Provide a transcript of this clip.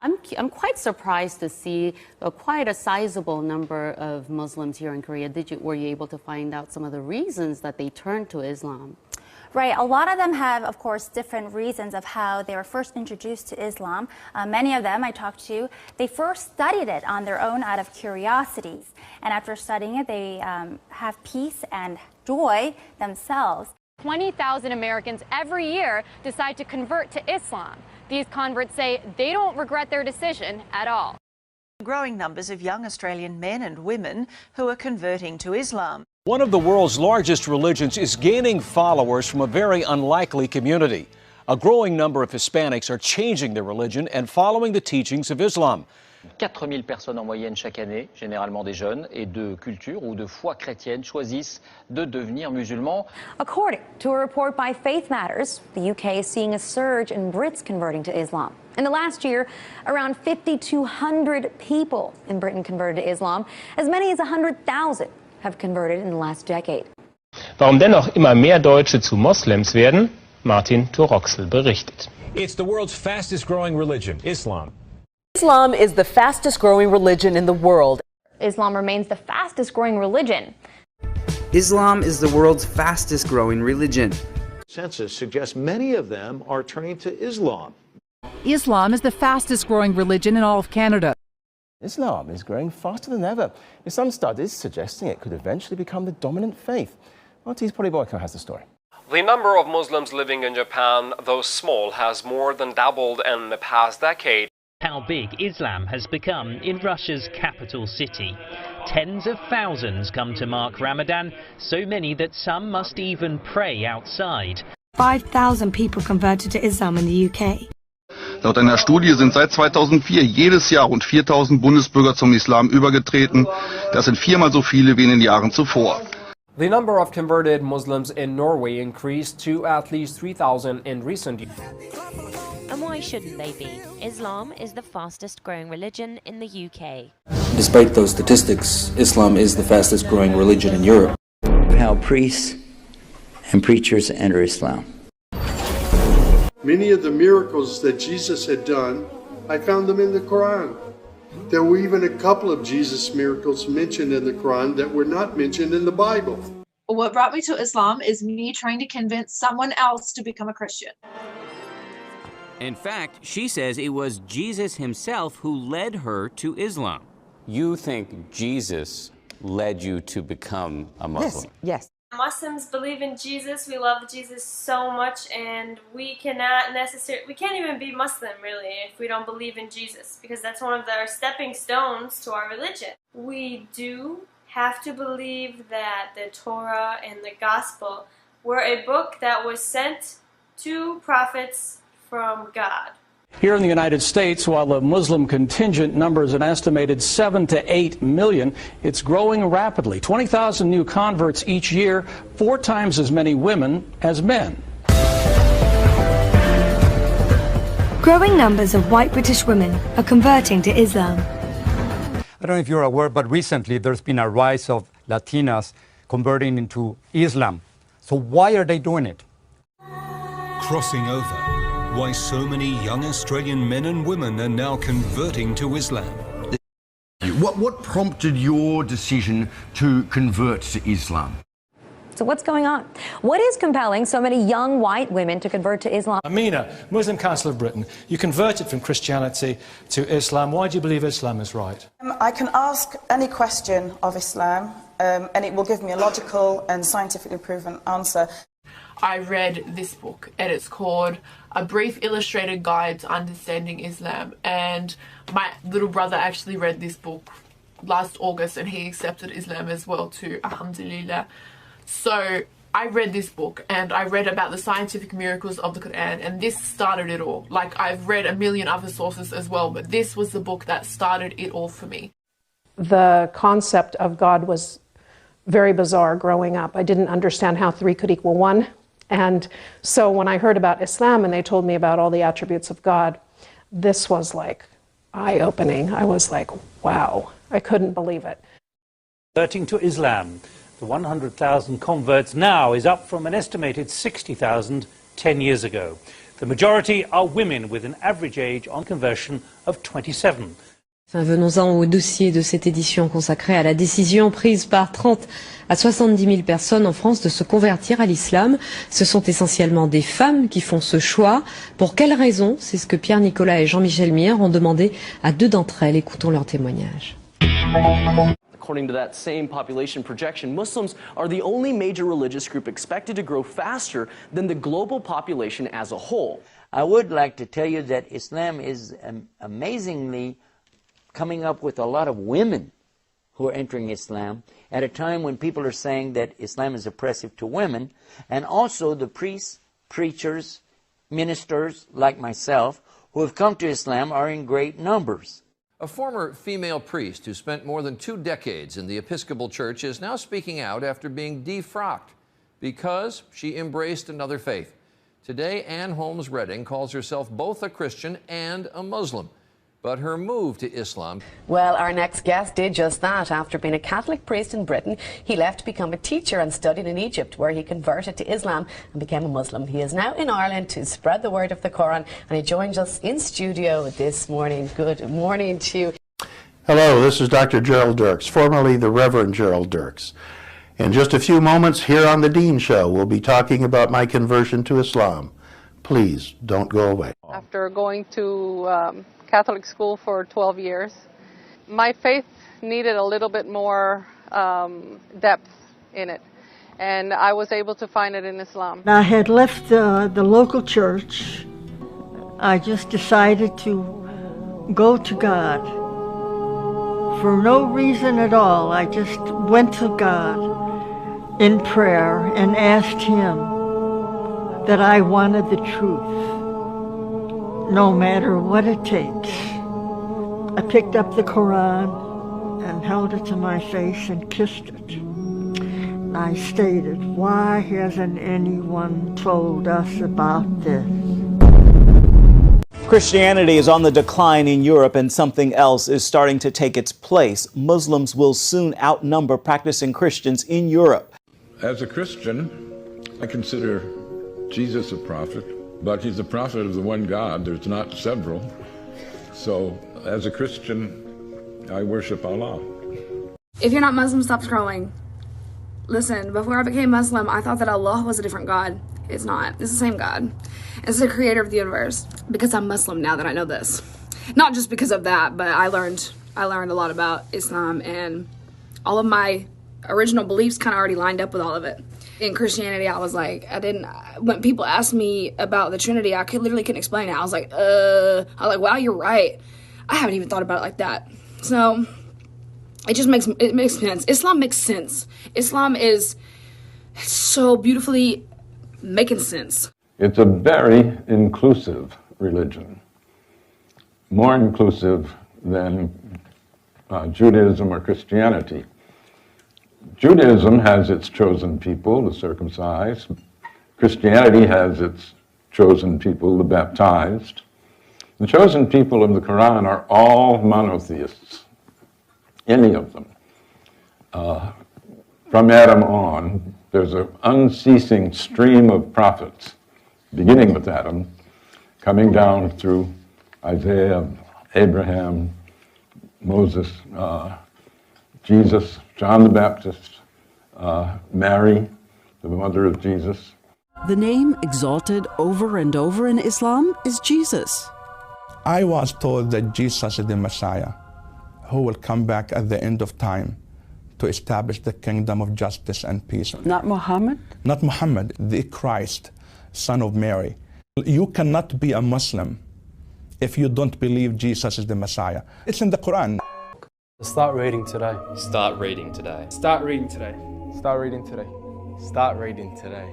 I'm quite surprised to see quite a sizable number of Muslims here in Korea. Were you able to find out some of the reasons that they turned to Islam? Right. A lot of them have, of course, different reasons of how they were first introduced to Islam. Many of them I talked to, they first studied it on their own out of curiosities. And after studying it, they have peace and joy themselves. 20,000 Americans every year decide to convert to Islam. These converts say they don't regret their decision at all. Growing numbers of young Australian men and women who are converting to Islam. One of the world's largest religions is gaining followers from a very unlikely community. A growing number of Hispanics are changing their religion and following the teachings of Islam. 4000 personnes en moyenne chaque année, généralement des jeunes et de culture ou de foi chrétienne, choisissent de devenir musulmans. According to a report by Faith Matters, the UK is seeing a surge in Brits converting to Islam. In the last year, around 5,200 people in Britain converted to Islam. As many as 100,000 have converted in the last decade. Warum dennoch immer mehr Deutsche zu Moslems werden? Martin Toroxel berichtet. It's the world's fastest growing religion, Islam. Islam is the fastest growing religion in the world. Islam remains the fastest growing religion. Islam is the world's fastest growing religion. Census suggests many of them are turning to Islam. Islam is the fastest growing religion in all of Canada. Islam is growing faster than ever, with some studies suggesting it could eventually become the dominant faith. RT's Polly Boyko has the story. The number of Muslims living in Japan, though small, has more than doubled in the past decade. How big Islam has become in Russia's capital city. Tens of thousands come to mark Ramadan, so many that some must even pray outside. 5,000 people converted to Islam in the UK. Laut einer Studie sind seit 2004 jedes Jahr rund 4.000 Bundesbürger zum Islam übergetreten. Das sind viermal so viele wie in den Jahren zuvor. The number of converted Muslims in Norway increased to at least 3,000 in recent years. And why shouldn't they be? Islam is the fastest growing religion in the UK. Despite those statistics, Islam is the fastest growing religion in Europe. How priests and preachers enter Islam. Many of the miracles that Jesus had done, I found them in the Quran. There were even a couple of Jesus miracles mentioned in the Quran that were not mentioned in the Bible. What brought me to Islam is me trying to convince someone else to become a Christian. In fact, she says it was Jesus himself who led her to Islam. You think Jesus led you to become a Muslim? Yes. Muslims believe in Jesus. We love Jesus so much, and we can't even be Muslim really if we don't believe in Jesus, because that's one of our stepping stones to our religion. We do have to believe that the Torah and the Gospel were a book that was sent to prophets from God. Here in the United States, while the Muslim contingent numbers an estimated 7 to 8 million, it's growing rapidly. 20,000 new converts each year, 4 times as many women as men. Growing numbers of white British women are converting to Islam. I don't know if you're aware, but recently there's been a rise of Latinas converting into Islam. So why are they doing it? Crossing over. Why so many young Australian men and women are now converting to Islam. What prompted your decision to convert to Islam? So what's going on? What is compelling so many young white women to convert to Islam? Amina, Muslim Council of Britain, you converted from Christianity to Islam. Why do you believe Islam is right? I can ask any question of Islam and it will give me a logical and scientifically proven answer. I read this book and it's called A Brief Illustrated Guide to Understanding Islam, and my little brother actually read this book last August and he accepted Islam as well too, alhamdulillah. So I read this book and I read about the scientific miracles of the Quran, and this started it all. Like, I've read a million other sources as well, but this was the book that started it all for me. The concept of God was very bizarre growing up. I didn't understand how 3 could equal 1. And so when I heard about Islam and they told me about all the attributes of God, this was like eye-opening. I was like, wow, I couldn't believe it. Converting to Islam, the 100,000 converts now is up from an estimated 60,000 10 years ago. The majority are women with an average age on conversion of 27. Enfin, venons-en au dossier de cette édition consacrée à la décision prise par 30 à 70 000 personnes en France de se convertir à l'islam. Ce sont essentiellement des femmes qui font ce choix. Pour quelles raisons? C'est ce que Pierre Nicolas et Jean-Michel Mier ont demandé à 2 d'entre elles. Écoutons leur témoignage. According to that same population projection, Muslims are the only major religious group expected to grow faster than the global population as a whole. I would like to tell you that Islam is amazingly coming up with a lot of women who are entering Islam at a time when people are saying that Islam is oppressive to women, and also the priests, preachers, ministers like myself who have come to Islam are in great numbers. A former female priest who spent more than 2 decades in the Episcopal Church is now speaking out after being defrocked because she embraced another faith. Today, Ann Holmes Redding calls herself both a Christian and a Muslim. But her move to Islam... Well, our next guest did just that. After being a Catholic priest in Britain, he left to become a teacher and studied in Egypt, where he converted to Islam and became a Muslim. He is now in Ireland to spread the word of the Quran, and he joins us in studio this morning. Good morning to you. Hello, this is Dr. Gerald Dirks, formerly the Reverend Gerald Dirks. In just a few moments here on The Dean Show, we'll be talking about my conversion to Islam. Please don't go away. After going to Catholic school for 12 years, my faith needed a little bit more depth in it, and I was able to find it in Islam. I had left the local church. I just decided to go to God for no reason at all. I just went to God in prayer and asked Him that I wanted the truth, no matter what it takes. I picked up the Quran and held it to my face and kissed it. I stated, why hasn't anyone told us about this? Christianity is on the decline in Europe, and something else is starting to take its place. Muslims will soon outnumber practicing Christians in Europe. As a Christian, I consider Jesus a prophet, but he's a prophet of the one God. There's not several. So, as a Christian, I worship Allah. If you're not Muslim, stop scrolling. Listen, before I became Muslim, I thought that Allah was a different God. It's not. It's the same God. It's the creator of the universe. Because I'm Muslim now that I know this. Not just because of that, but I learned a lot about Islam, and all of my original beliefs kind of already lined up with all of it. In Christianity, I was like, when people asked me about the Trinity, I literally couldn't explain it. I was like, wow, you're right. I haven't even thought about it like that. So it makes sense. Islam makes sense. Islam is so beautifully making sense. It's a very inclusive religion, more inclusive than Judaism or Christianity. Judaism has its chosen people, the circumcised. Christianity has its chosen people, the baptized. The chosen people of the Quran are all monotheists, any of them. From Adam on, there's an unceasing stream of prophets, beginning with Adam, coming down through Isaiah, Abraham, Moses, Jesus, John the Baptist, Mary, the mother of Jesus. The name exalted over and over in Islam is Jesus. I was told that Jesus is the Messiah, who will come back at the end of time to establish the kingdom of justice and peace. Not Muhammad? Not Muhammad, the Christ, son of Mary. You cannot be a Muslim if you don't believe Jesus is the Messiah. It's in the Quran. Start reading today. Start reading today. Start reading today. Start reading today. Start reading today.